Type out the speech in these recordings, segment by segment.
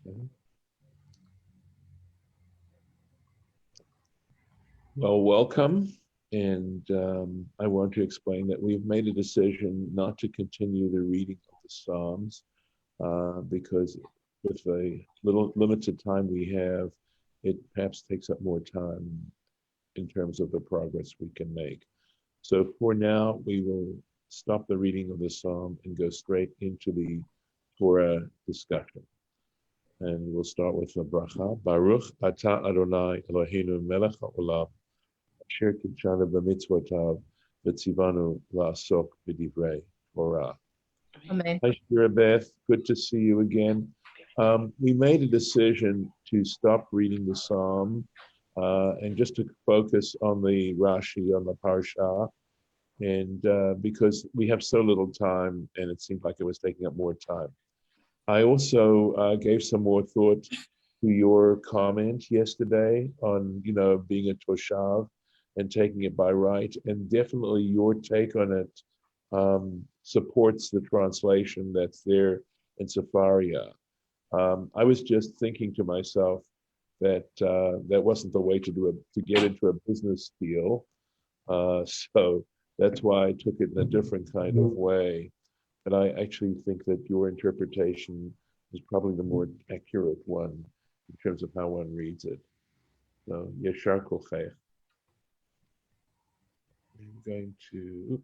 Okay. Well, welcome. And I want to explain that we've made a decision not to continue the reading of the Psalms because with the little limited time we have, it perhaps takes up more time in terms of the progress we can make. So for now, we will stop the reading of the Psalm and go straight into the Torah discussion. And we'll start with the bracha. Baruch atah Adonai Eloheinu melech haolam asher kitshanu b'mitzvotav v'tzivanu la'asok b'divrei Torah. Amen. Hi, Shira Beth. Good to see you again. We made a decision to stop reading the Psalm and just to focus on the Rashi, on the Parsha, and because we have so little time and it seemed like it was taking up more time. I also gave some more thought to your comment yesterday on, being a toshav and taking it by right, and definitely your take on it supports the translation that's there in Sefaria. I was just thinking to myself that that wasn't the way to get into a business deal, so that's why I took it in a different kind of way. But I actually think that your interpretation is probably the more accurate one in terms of how one reads it. So, Yeshar Kolchech. I'm going to,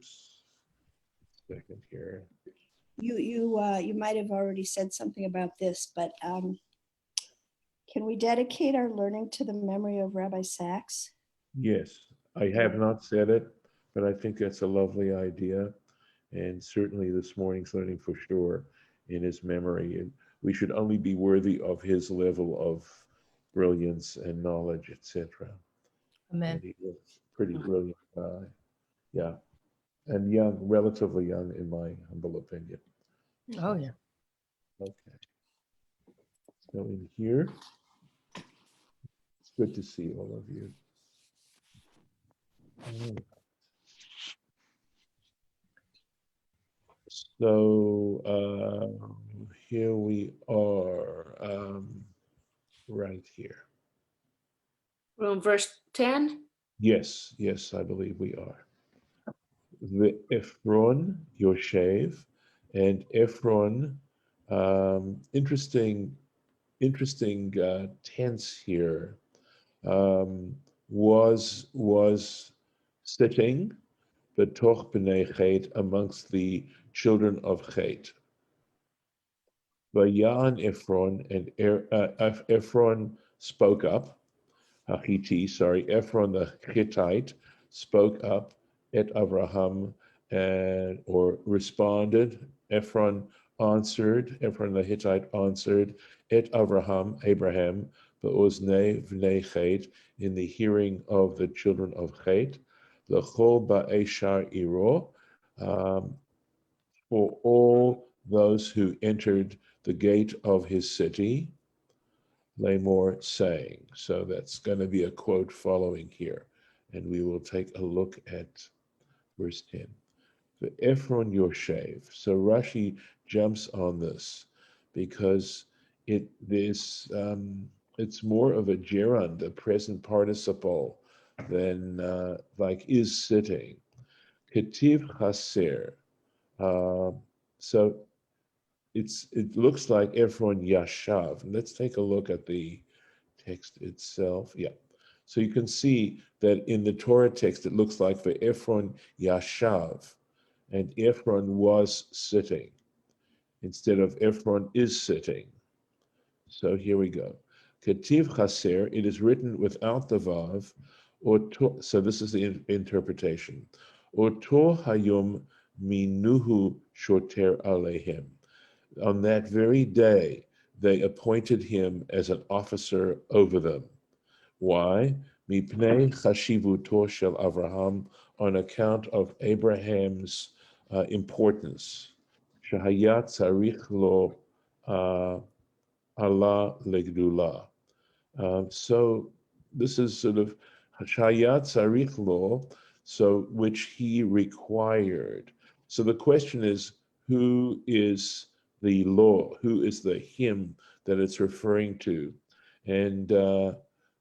second here. You might have already said something about this, but can we dedicate our learning to the memory of Rabbi Sachs? Yes, I have not said it, but I think that's a lovely idea. And certainly this morning's learning for sure in his memory. And we should only be worthy of his level of brilliance and knowledge, etc. Amen. And he was a pretty brilliant guy. Yeah. And young, relatively young in my humble opinion. Oh, yeah. Okay. So in here, it's good to see all of you. So here we are, right here. We're on verse 10. Yes, I believe we are. The Ephron, Yoshev, and Ephron, interesting tense here, was sitting betoch b'nei Chet, amongst the children of Chet. Vayan Ephron, and Ephron spoke up. Ephron the Hittite spoke up at Abraham or responded. Ephron the Hittite answered at Abraham, Be'oznei v'nei Chet, in the hearing of the children of Chet, L'chol ba'eshar iro, for all those who entered the gate of his city, Lamor saying. So that's going to be a quote following here. And we will take a look at verse 10. The Ephron Yoshev. So Rashi jumps on this because it's more of a gerund, a present participle, than like is sitting. Ketiv chaser. So it looks like Ephron Yashav. Let's take a look at the text itself. Yeah. So you can see that in the Torah text, it looks like the Ephron Yashav, and Ephron was sitting instead of Ephron is sitting. So here we go. Ketiv chaser, it is written without the vav, so this is the interpretation. Oto hayom minuhu shoter alehem. On that very day, they appointed him as an officer over them. Why? Mipnei chashivuto shel Avraham, on account of Abraham's importance. Shahayat tzarich lo Allah legdula. So this is sort of Shahayat tzarich lo, so which he required. So the question is, who is the law, who is the him that it's referring to. And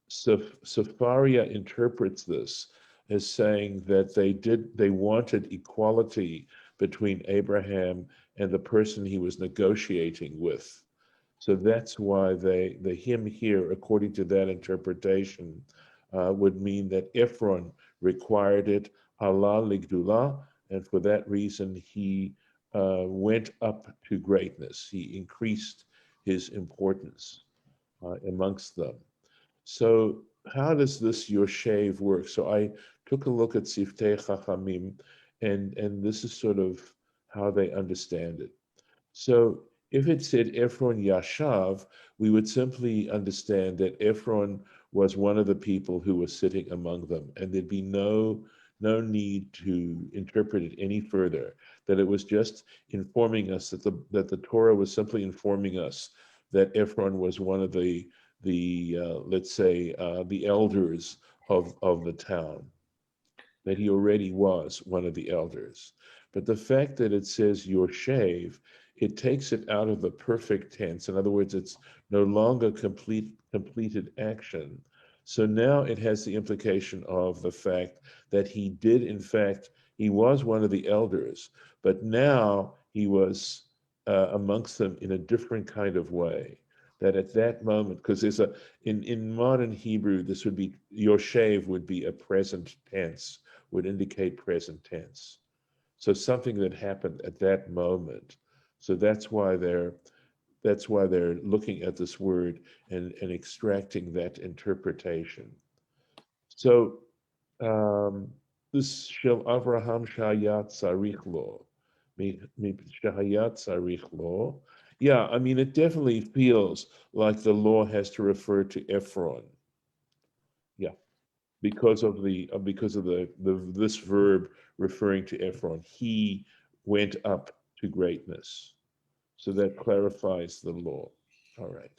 Safaria interprets this as saying that they wanted equality between Abraham and the person he was negotiating with. So that's why the him here, according to that interpretation, would mean that Ephron required it, Allah ligdullah, and for that reason he went up to greatness. He increased his importance amongst them. So how does this Yoshev work? So I took a look at Siftei Chachamim, and this is sort of how they understand it. So if it said Ephron Yashav, we would simply understand that Ephron was one of the people who was sitting among them, and there'd be no need to interpret it any further, that it was just informing us that the Torah was simply informing us that Ephron was one of the let's say the elders of the town, that he already was one of the elders. But the fact that it says Yoshev, it takes it out of the perfect tense. In other words, it's no longer completed action. So now it has the implication of the fact that he did, in fact, he was one of the elders, but now he was amongst them in a different kind of way. That at that moment, because there's in modern Hebrew, this would be, Yoshev would be a present tense, would indicate present tense. So something that happened at that moment. So that's why they're looking at this word and extracting that interpretation. So this shel Avraham shayat tzarich lo, shayat tzarich lo. Yeah, I mean, it definitely feels like the law has to refer to Ephron. Yeah, because of this verb referring to Ephron. He went up to greatness. So that clarifies the law. All right.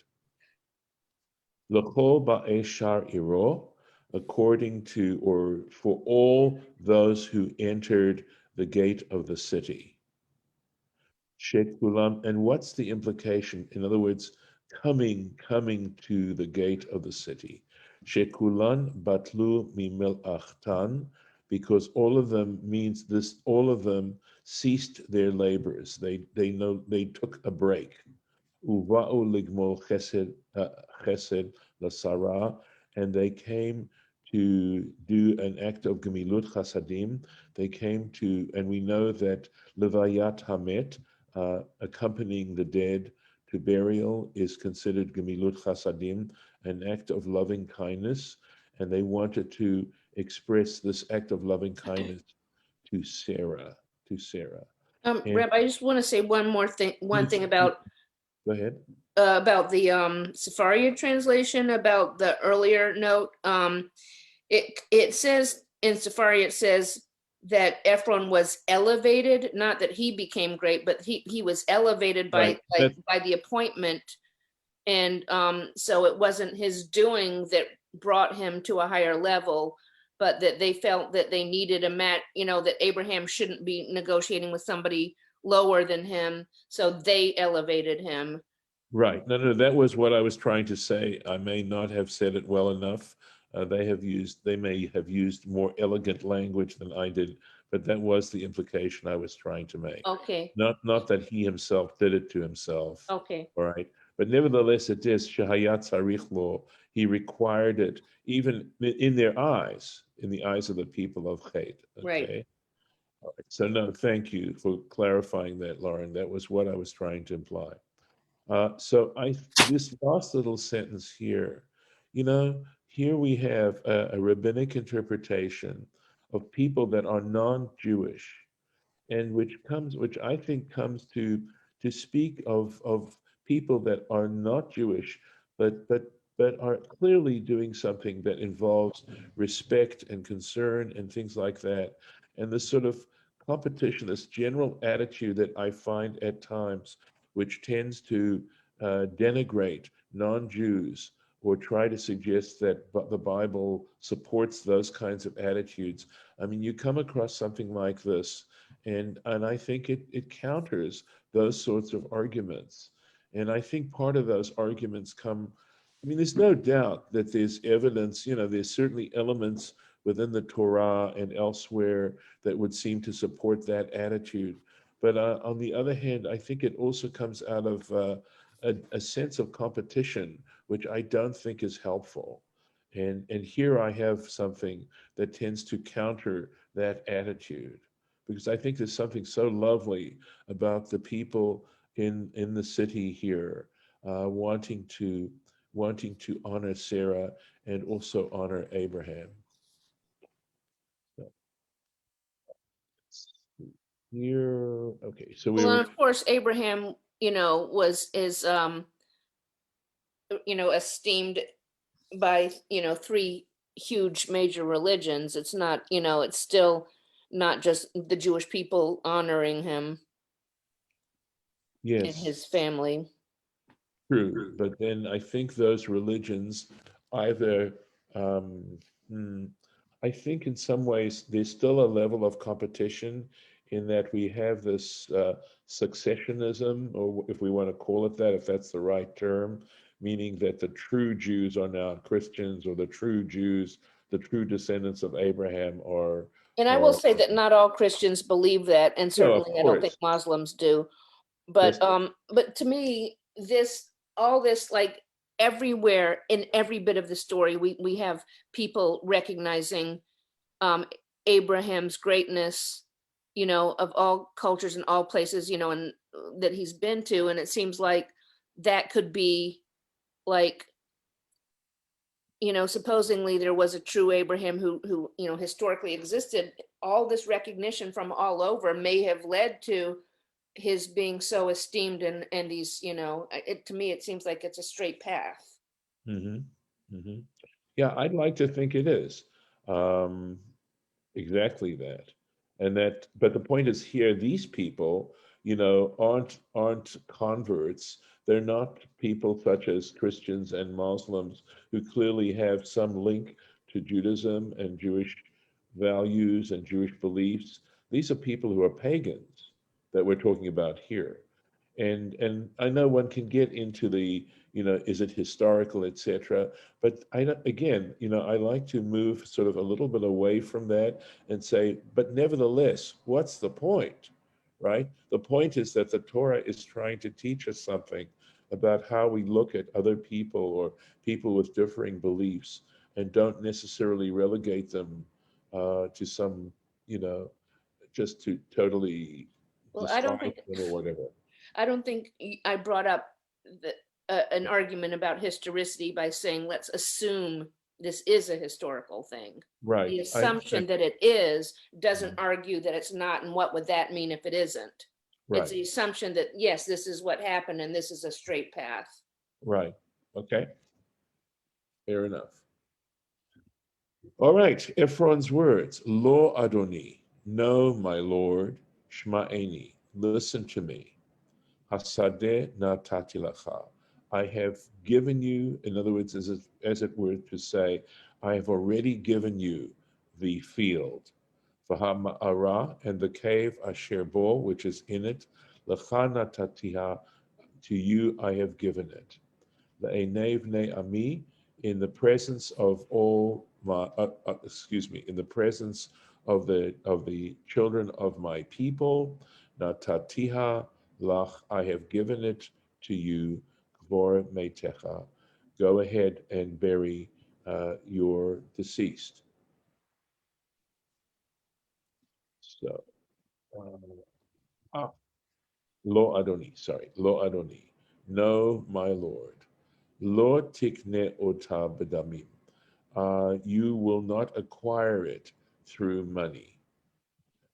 L'chol ba'eshar iro, according to, or for all those who entered the gate of the city. Shekulam, and what's the implication? In other words, coming to the gate of the city. Shekulan batlu mimel achtan, because all of them means this, all of them ceased their labors. They took a break. Uva'u ligmol chesed lasara, and they came to do an act of gemilut chasadim. They came to, and we know that levayat hamet, accompanying the dead to burial, is considered gemilut chasadim, an act of loving kindness, and they wanted to express this act of loving kindness to Sarah. And Rabbi, I just want to say one thing about go ahead. About the Safaria translation, about the earlier note. It says in Safaria, it says that Ephron was elevated, not that he became great, but he was elevated by Right. by the appointment, and so it wasn't his doing that brought him to a higher level, but that they felt that they needed a match, that Abraham shouldn't be negotiating with somebody lower than him, so they elevated him. Right. No, that was what I was trying to say. I may not have said it well enough. They may have used more elegant language than I did, but that was the implication I was trying to make. Okay. Not that he himself did it to himself. Okay. All right. But nevertheless, it is shahayat tzarich lo. He required it, even in their eyes, in the eyes of the people of Chet. Okay. Right. All right. So no, thank you for clarifying that, Lauren. That was what I was trying to imply. So this last little sentence here, here we have a rabbinic interpretation of people that are non-Jewish, and which I think comes to speak of people that are not Jewish, but are clearly doing something that involves respect and concern and things like that. And this sort of competition, this general attitude that I find at times, which tends to denigrate non-Jews or try to suggest that the Bible supports those kinds of attitudes. I mean, you come across something like this, And I think it counters those sorts of arguments. And I think part of those arguments come, I mean, there's no doubt that there's evidence, there's certainly elements within the Torah and elsewhere that would seem to support that attitude. But on the other hand, I think it also comes out of a sense of competition, which I don't think is helpful. And here I have something that tends to counter that attitude, because I think there's something so lovely about the people in the city here, wanting to honor Sarah and also honor Abraham. So, here, okay, so we Well, were, and of course, Abraham, is esteemed by, three huge major religions. It's not, it's still not just the Jewish people honoring him and yes, his family. true. But then I think those religions either, um, hmm, I think in some ways there's still a level of competition in that we have this successionism, or if we want to call it that, if that's the right term, meaning that the true Jews are now Christians, or the true Jews, the true descendants of Abraham And I will are say that not all Christians believe that, and no, of certainly I don't think course, Muslims do. yes, But to me, all this, like, everywhere in every bit of the story, we have people recognizing um Abraham's greatness, of all cultures and all places, and that he's been to. And it seems like that could be, like, supposedly there was a true Abraham who historically existed. All this recognition from all over may have led to his being so esteemed, and he's, to me it seems like it's a straight path. hmm hmm yeah, I'd like to think it is. Um, Exactly that. And that, but the point is here, these people, aren't converts. They're not people such as Christians and Muslims who clearly have some link to Judaism and Jewish values and Jewish beliefs. These are people who are pagans that we're talking about here. And I know one can get into the, is it historical, etc. But again, I like to move sort of a little bit away from that and say, but nevertheless, what's the point, right? The point is that the Torah is trying to teach us something about how we look at other people or people with differing beliefs, and don't necessarily relegate them to some, you know, just to totally Well, despise them or whatever. I don't think I brought up an argument about historicity by saying let's assume this is a historical thing. Right. The assumption that it is doesn't argue that it's not, and what would that mean if it isn't? It's right, the assumption that, yes, this is what happened and this is a straight path. right. Okay. Fair enough. All right. Ephron's words. Lo Adoni. No, my Lord. Shma'eni. Listen to me. Hasadeh natati lacha. I have given you, in other words, as it were to say, I have already given you the field. V'hama'ara, and the cave asher bo, which is in it. Lecha natatiha, to you I have given it. Le'enei vnei ami, in the presence of all my, in the presence of the children of my people. Natatiha lach, I have given it to you. Kvor meitecha, go ahead and bury your deceased. So, lo Adoni, sorry, lo Adoni, no, my Lord. Lo tikne ota bedamim. You will not acquire it through money.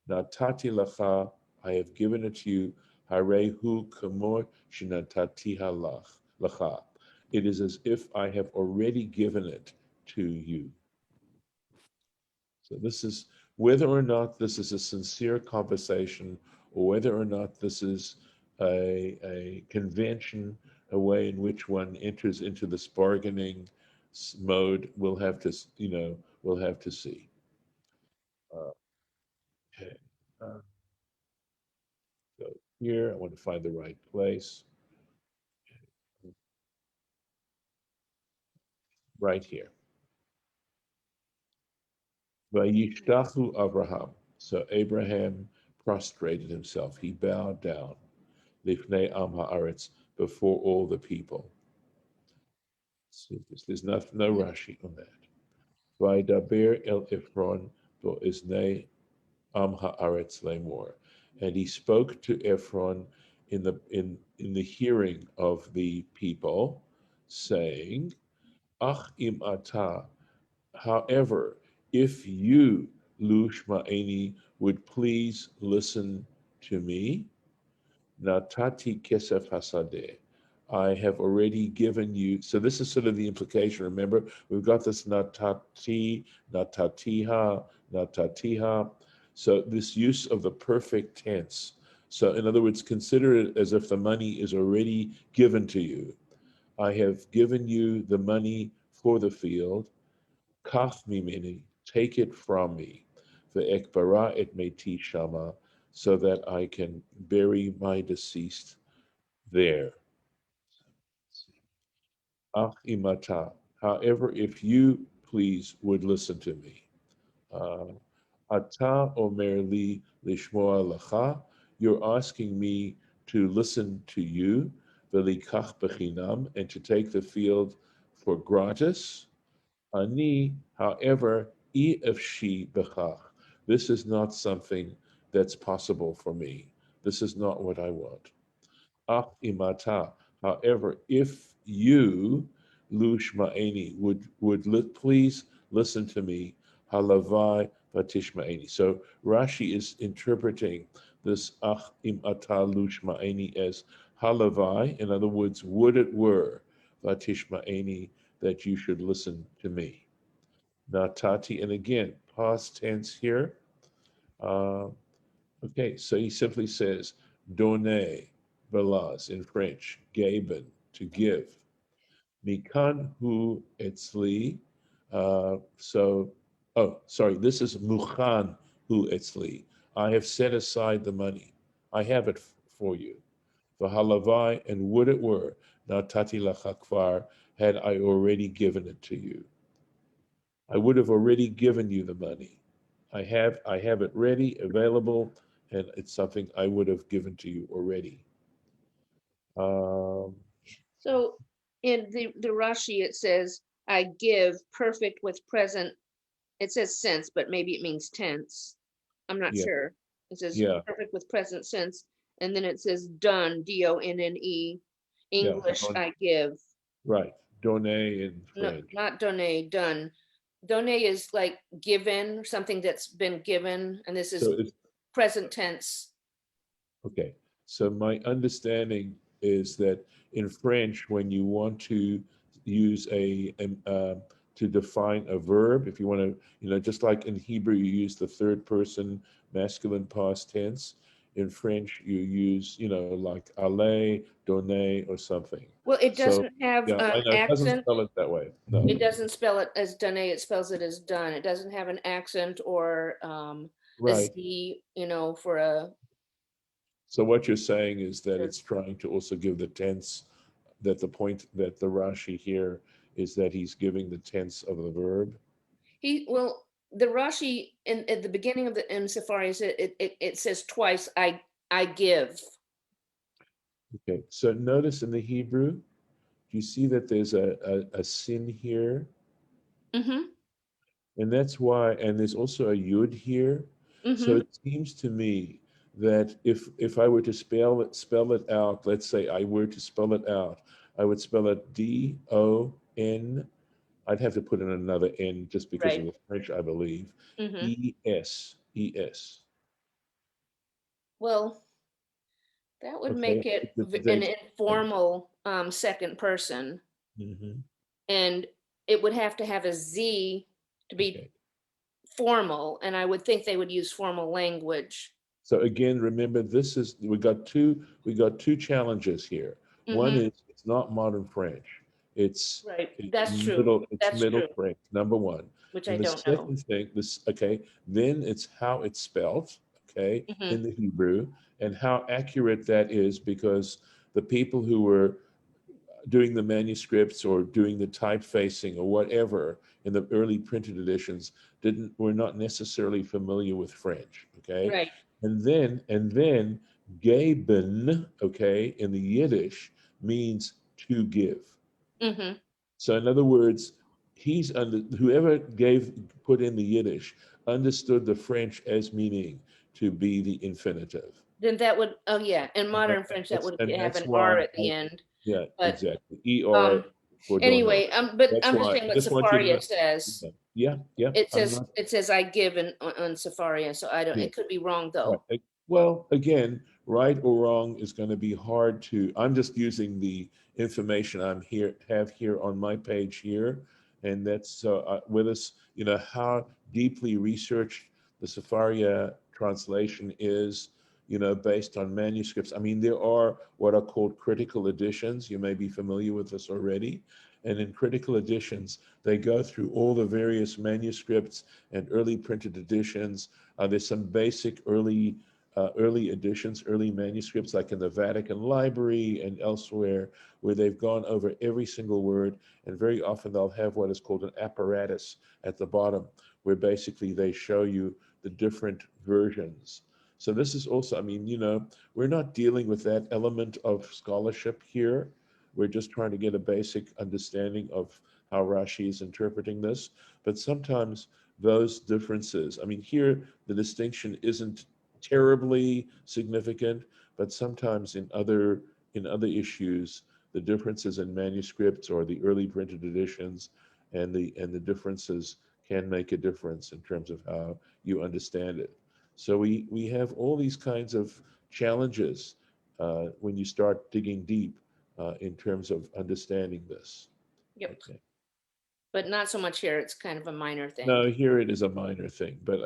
Natati lacha, I have given it to you. Harehu kamor shenatatiha lacha. It is as if I have already given it to you. So this is, whether or not this is a sincere conversation, or whether or not this is a convention, a way in which one enters into this bargaining mode, we'll have to, we'll have to see. Okay. Uh, here. I want to find the right place. Right here. Vayishtachu Abraham. So Abraham prostrated himself. He bowed down. Lifnei Am Haaretz, before all the people. See, there's no Rashi on that. Vaydaber el Ephron bo iznei Am Haaretz lemor. And he spoke to Ephron in the hearing of the people, saying, Ach im ata. However, if you, Lush Ma'eni, would please listen to me, Natati Kesef Hasadeh. I have already given you. So this is sort of the implication. Remember, we've got this natati, natatiha, natatiha. So this use of the perfect tense. So in other words, consider it as if the money is already given to you. I have given you the money for the field. Kach mimini, take it from me. Ve'ekbara et meti shama, so that I can bury my deceased there. Ach imata. However, if you please would listen to me. Ata omer li lishmoa lacha. You're asking me to listen to you, velikach bechinam, and to take the field for gratis. Ani, however, efshi bechach. This is not something that's possible for me. This is not what I want. Ach imata. However, if you, Lush Ma'eni, would please listen to me, halavai vatish Ma'eni. So Rashi is interpreting this ach imata Lush Ma'eni as halavai. In other words, would it were vatish Ma'eni, that you should listen to me. Natati, and again, past tense here. Uh, okay, so he simply says, donner, belaz in French, geben, to give. Mikan hu etzli. This is muchan hu etzli. I have set aside the money. I have it for you. V'halavai, and would it were, natati lachakvar, had I already given it to you. I would have already given you the money. I have it ready, available, and it's something I would have given to you already. Um, So in the Rashi, it says, I give perfect with present. It says sense, but maybe it means tense. I'm not yeah, sure. It says yeah, perfect with present sense. And then it says done, Donne. yeah. English, I give. Right. Donner in No, French. not donne, done. Donne is like given, something that's been given, and this So is it's present tense. okay. So my understanding is that in French, when you want to use to define a verb, if you want to, just like in Hebrew, you use the third person masculine past tense. In French, you use, like aller, donner, or something. Well, it So doesn't have yeah, I an know it doesn't accent. spell it that way. No. It doesn't spell it as donne, it spells it as done. It doesn't have an accent or a Right. Z, for a. So what you're saying is that it's trying to also give the tense, that the point that the Rashi here is that he's giving the tense of the verb. The Rashi at the beginning of the in Safari it says twice, I give. Okay, so notice in the Hebrew, do you see that there's a sin here? Mm-hmm. And that's why, and there's also a yud here. So Mm-hmm. it seems to me that if I were to spell it out, let's say I were to spell it out, I would spell it D-O-N. I'd have to put in another N just because of Right. the French, I believe. Mm-hmm. E-S, E-S. Well, that would Okay, make it it's an today's French. informal second person, Mhm. and it would have to have a Z to be Okay. formal, and I would think they would use formal language. So again, remember, we got two challenges here. One Mm-hmm. is it's not modern French. It's Right. it's That's true. That's middle true, French, number one. which I And the don't know. second thing, then it's how it's spelled. okay, Mhm. in the Hebrew, and how accurate that is, because the people who were doing the manuscripts or doing the typefacing or whatever in the early printed editions were not necessarily familiar with French, okay? Right. And then geben, okay, in the Yiddish means to give. Hmm. So in other words, whoever put in the Yiddish understood the French as meaning to be the infinitive. Then that would, oh yeah, in And modern French, that would have that's an R why at the end. yeah, But exactly. ER um, for don't know. anyway, but That's I'm just why saying I what just want you to Sepharia know. says. Yeah, yeah. I'm not. It says I give on Sepharia, so I don't. Yeah, It could be wrong right. though. Well, again, right or wrong is going to be hard to. I'm just using the information have here on my page here, and that's with us. You know how deeply researched the Sepharia translation is. You know, based on manuscripts. I mean, there are what are called critical editions. You may be familiar with this already. And in critical editions, they go through all the various manuscripts and early printed editions. There's some basic early editions, early manuscripts, like in the Vatican Library and elsewhere, where they've gone over every single word. And very often they'll have what is called an apparatus at the bottom, where basically they show you the different versions. So this is also, I mean, we're not dealing with that element of scholarship here. We're just trying to get a basic understanding of how Rashi is interpreting this. But sometimes those differences, I mean, here the distinction isn't terribly significant, but sometimes in other issues, the differences in manuscripts or the early printed editions and the differences can make a difference in terms of how you understand it. So we have all these kinds of challenges when you start digging deep in terms of understanding this. Yep. Okay. But not so much here. It's kind of a minor thing. No, here it is a minor thing, but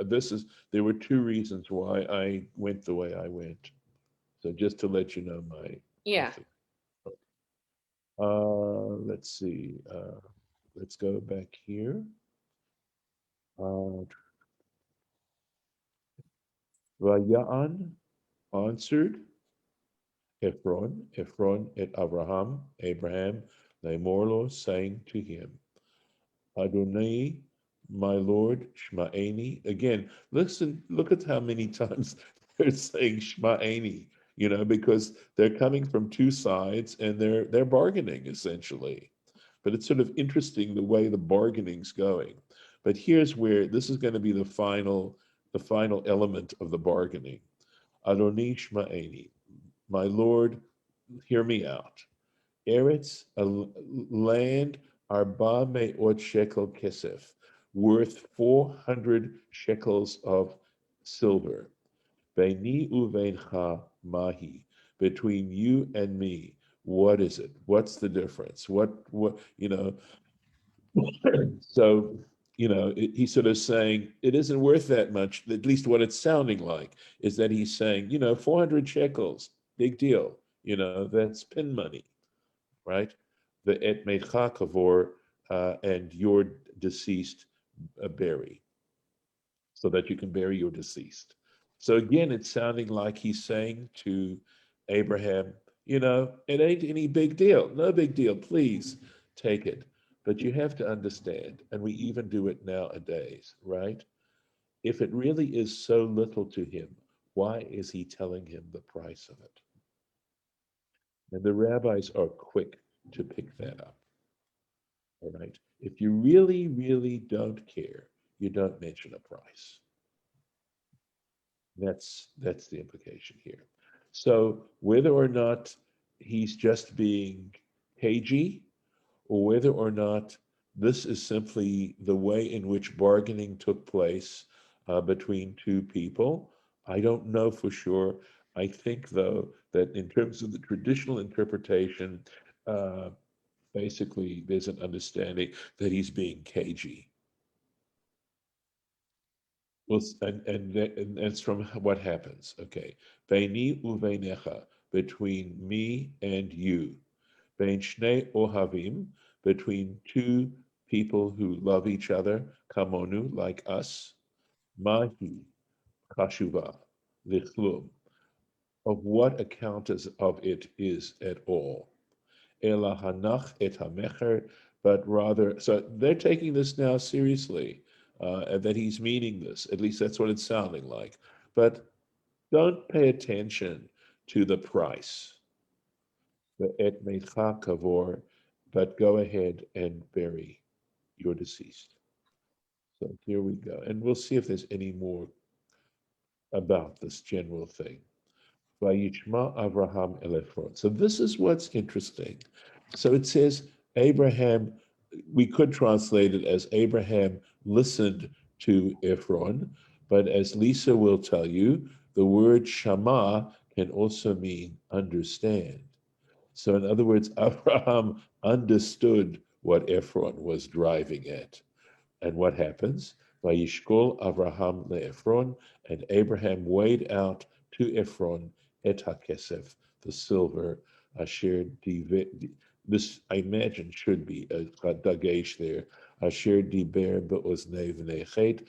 there were two reasons why I went the way I went. So just to let you know my Yeah. thing. Let's see. Let's go back here. Vayaan answered Ephron et Abraham, Lemorlo, saying to him, Adonai, my Lord, Shma'eni. Again, listen, look at how many times they're saying Shma'eni, because they're coming from two sides and they're bargaining essentially. But it's sort of interesting the way the bargaining's going. But here's where this is going to be the final element of the bargaining. Adonai Shma'eni, my Lord, hear me out. Eretz, a land, arba me'ot shekel kesef, worth 400 shekels of silver. Beini uveincha mahi, between you and me, what is it? What's the difference? So, he's sort of saying it isn't worth that much. At least what it's sounding like is that he's saying, 400 shekels, big deal. That's pin money, right? The et mecha kavor, and your deceased bury, so that you can bury your deceased. So again, it's sounding like he's saying to Abraham, it ain't any big deal. No big deal. Please take it. But you have to understand, and we even do it nowadays, right? If it really is so little to him, why is he telling him the price of it? And the rabbis are quick to pick that up. All right. If you really, really don't care, you don't mention a price. That's the implication here. So whether or not he's just being cagey, or whether or not this is simply the way in which bargaining took place between two people, I don't know for sure. I think, though, that in terms of the traditional interpretation, uh, basically there's an understanding that he's being cagey. Well, and that's from what happens. Okay. Beini uveinecha, between me and you. Bein shnei ohavim, between two people who love each other, kamonu, like us. Mahi, kashuva. lichlum, of what account of it is at all. Ela hanach et hamecher, but rather, so they're taking this now seriously, and that he's meaning this. At least that's what it's sounding like. But don't pay attention to the price, the et meitcha kavor, but go ahead and bury your deceased. So here we go. And we'll see if there's any more about this general thing. Vayishma Abraham el Ephron. So this is what's interesting. So it says Abraham, we could translate it as Abraham listened to Ephron, but as Lisa will tell you, the word Shama can also mean understand. So in other words, Abraham understood what Ephron was driving at. And what happens? Vayishkol Abraham leEphron, and Abraham weighed out to Ephron et hakesef, the silver, asher this I imagine should be a dagesh there, asher diber be'oznei v'nei chet,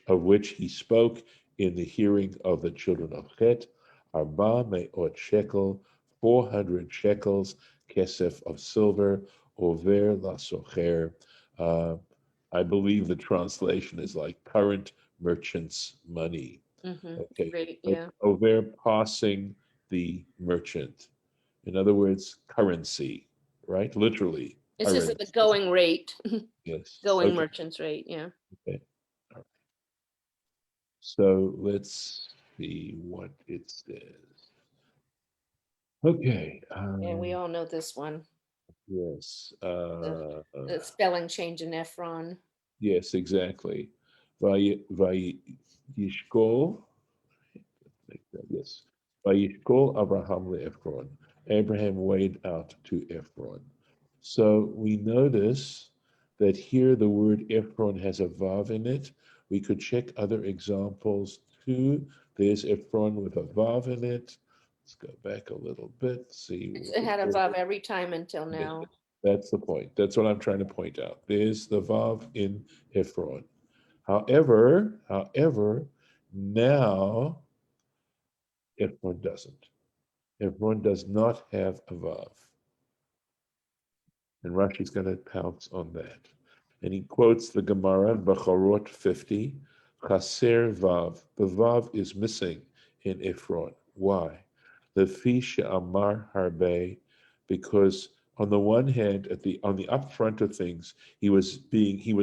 of which he spoke in the hearing of the children of Chet, arba me'ot shekel, 400 shekels, kesef of silver, over la socher. I believe the translation is like current merchant's money. Okay, Great, yeah. over passing the merchant. In other words, currency, right? Literally, It's just at the currency. going rate, Yes. going Okay. merchant's rate, yeah. Okay. All right. So let's see what it says. Okay. And we all know this one, Yes. the spelling change in Ephron. Yes, exactly. Vayishkol, yes. Vayishkol Abraham leEphron. Abraham weighed out to Ephron. So we notice that here the word Ephron has a vav in it. We could check other examples too. There's Ephron with a vav in it. Let's go back a little bit, see. It had a vav every time until now. That's the point. That's what I'm trying to point out. There's the vav in Ephron. However, now Ephron doesn't. Ephron does not have a vav. And Rashi's going to pounce on that. And he quotes the Gemara in Bacharot 50, Chaser vav. The vav is missing in Ephron. Why? Lefi she'amar harbe, because on the one hand, on the upfront of things, he was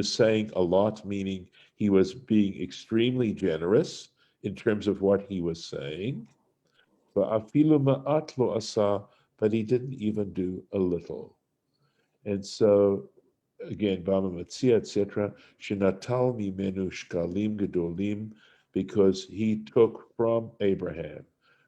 saying a lot, meaning he was being extremely generous in terms of what he was saying. But he didn't even do a little. And so again, Bama Matzia, etc., Shinatal Mimenu Shkalim Gedolim, because he took from Abraham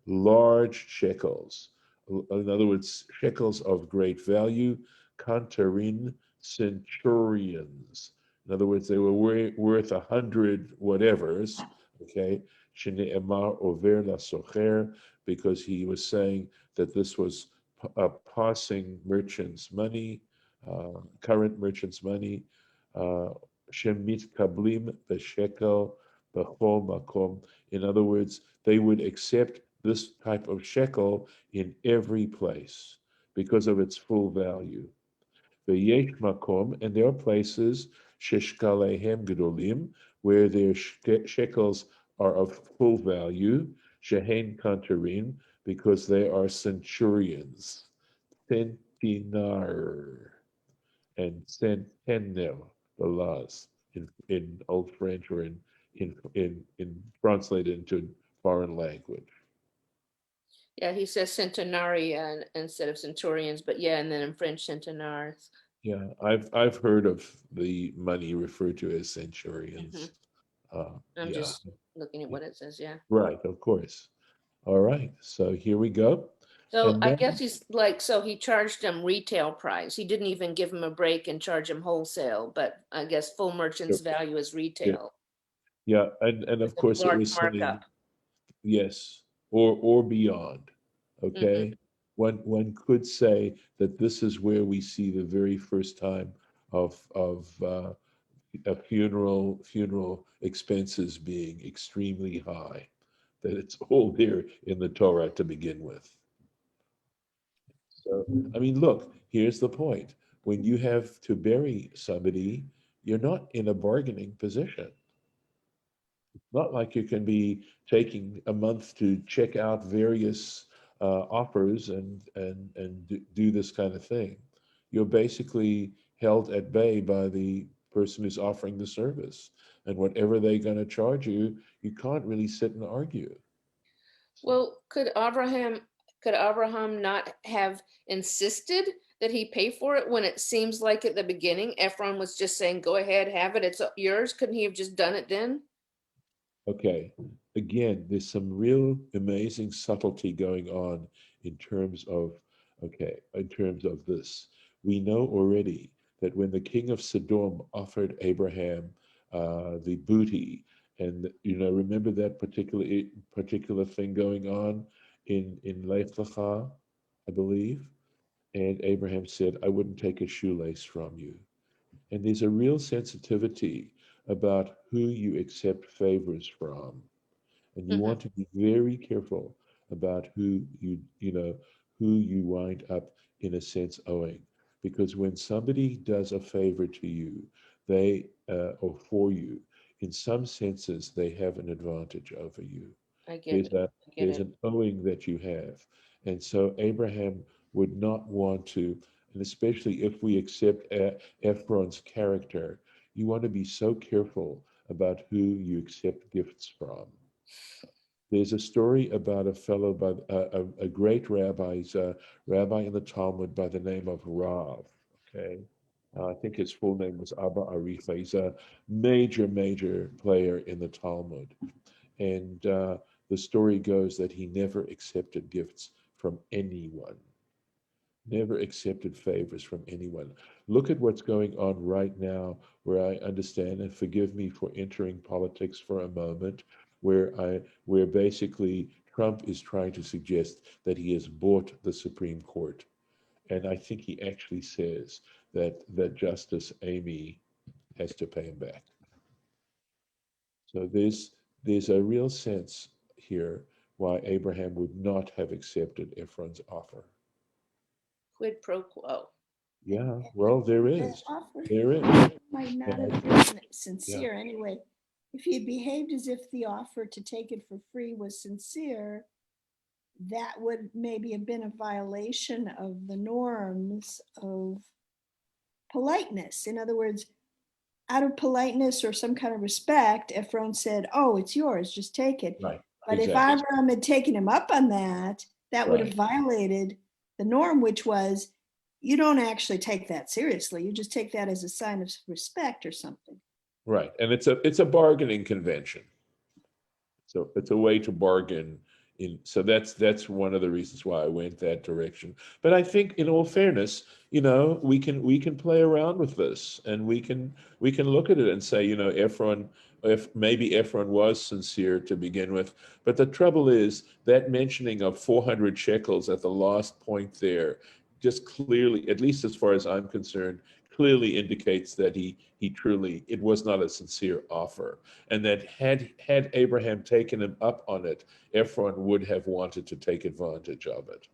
large shekels. In other words, shekels of great value, Kantarin centurions. In other words, they were worth 100 whatevers, okay? Shne'emar over la socher, because he was saying that this was passing merchants' money, current merchants' money, shemit kablim b'shekel b'chol makom. In other words, they would accept this type of shekel in every place because of its full value. V'yesh makom, and there are places sheshkalehem gedolim, where their shekels are of full value, shehen kantarin, because they are centurions, centinar, and centennial, the laws in Old French or in translated into foreign language. Yeah, he says centenaria instead of centurions, but yeah, and then in French centenars. Yeah, I've heard of the money referred to as centurions. I'm Yeah, just looking at what it says, yeah. right, of course. All right, so here we go. So And I then- guess he's like, so he charged him retail price. He didn't even give him a break and charge him wholesale, but I guess full merchant's value is retail. Yeah, and of With a course it large was saying markup. yes, or beyond. Okay, one could say that this is where we see the very first time of a funeral expenses being extremely high, that it's all there in the Torah to begin with. So, I mean, look, here's the point. When you have to bury somebody, you're not in a bargaining position. It's not like you can be taking a month to check out various offers and do this kind of thing. You're basically held at bay by the person who's offering the service. And whatever they're going to charge you, you can't really sit and argue. Well, could Abraham not have insisted that he pay for it when it seems like at the beginning Ephron was just saying, go ahead, have it, it's yours? Couldn't he have just done it then? Okay, again, there's some real amazing subtlety going on in terms of, okay, in terms of this. We know already that when the king of Sodom offered Abraham the booty, and remember that particular thing going on in Lech Lecha, I believe, and Abraham said, "I wouldn't take a shoelace from you." And there's a real sensitivity about who you accept favors from. And you Mhm. want to be very careful about who you wind up, in a sense, owing. Because when somebody does a favor to you, or for you, in some senses, they have an advantage over you. I get There's it. a I get there's it. an owing that you have. And so Abraham would not want to, and especially if we accept Ephron's character, you want to be so careful about who you accept gifts from. There's a story about a fellow, by a great rabbi, he's a rabbi in the Talmud by the name of Rav. Okay, I think his full name was Abba Arifa. He's a major player in the Talmud, and the story goes that he never accepted gifts from anyone, never accepted favors from anyone. Look at what's going on right now, where I understand, and forgive me for entering politics for a moment, where basically Trump is trying to suggest that he has bought the Supreme Court. And I think he actually says that Justice Amy has to pay him back. So there's a real sense here why Abraham would not have accepted Ephron's offer. Quid pro quo. Yeah, well, there The is. offer There is. might not And have I, been yeah, sincere anyway. If he had behaved as if the offer to take it for free was sincere, that would maybe have been a violation of the norms of politeness. In other words, out of politeness or some kind of respect, Ephron said, "Oh, it's yours, just take it." right, But if exactly, Abraham had taken him up on that, that would have right, violated the norm, which was you don't actually take that seriously. You just take that as a sign of respect or something. right. And it's a bargaining convention. So it's a way to bargain in. So that's one of the reasons why I went that direction. But I think, in all fairness, we can play around with this, and we can look at it and say, Ephron, if maybe Ephron was sincere to begin with. But the trouble is that mentioning of 400 shekels at the last point there just clearly, at least as far as I'm concerned, clearly indicates that he truly, it was not a sincere offer, and that had Abraham taken him up on it, Ephron would have wanted to take advantage of it,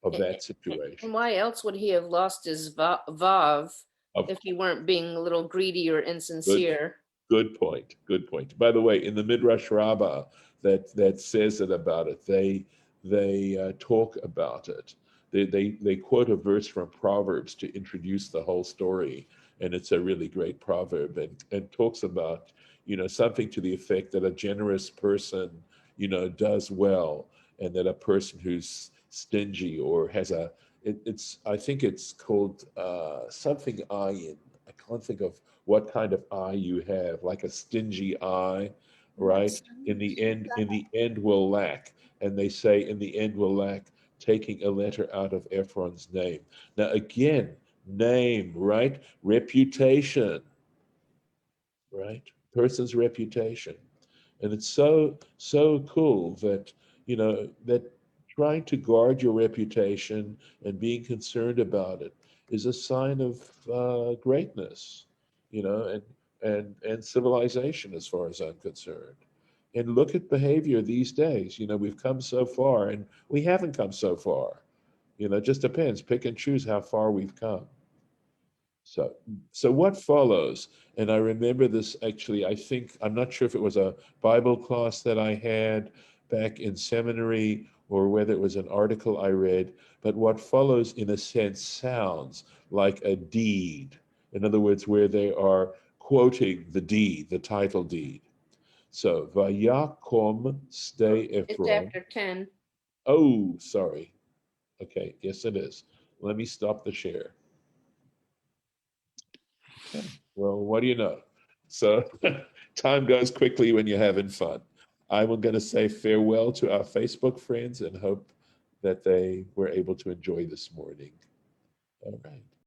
of that And situation. why else would he have lost his vav Of if he weren't being a little greedy or good, insincere? good point. Good point. By the way, in the Midrash Rabbah that says it about it, they talk about it. They quote a verse from Proverbs to introduce the whole story, and it's a really great proverb, and talks about something to the effect that a generous person does well, and that a person who's stingy or has it's I think it's called something ayin. I can't think of what kind of eye you have, like a stingy eye, right? In the end will lack. And they say in the end will lack, taking a letter out of Ephron's name. Now again, name, right? Reputation, right? Person's reputation. And it's so cool that trying to guard your reputation and being concerned about it is a sign of greatness, and civilization, as far as I'm concerned. And look at behavior these days. We've come so far and we haven't come so far. It just depends. Pick and choose how far we've come. So what follows? And I remember this actually, I'm not sure if it was a Bible class that I had back in seminary or whether it was an article I read, but what follows in a sense sounds like a deed. In other words, where they are quoting the deed, the title deed. So, Vayakom stay It's Ephron. after 10. Oh, sorry. Okay, yes it is. Let me stop the share. Okay. Well, what do you know? So time goes quickly when you're having fun. I'm going to say farewell to our Facebook friends and hope that they were able to enjoy this morning. All right.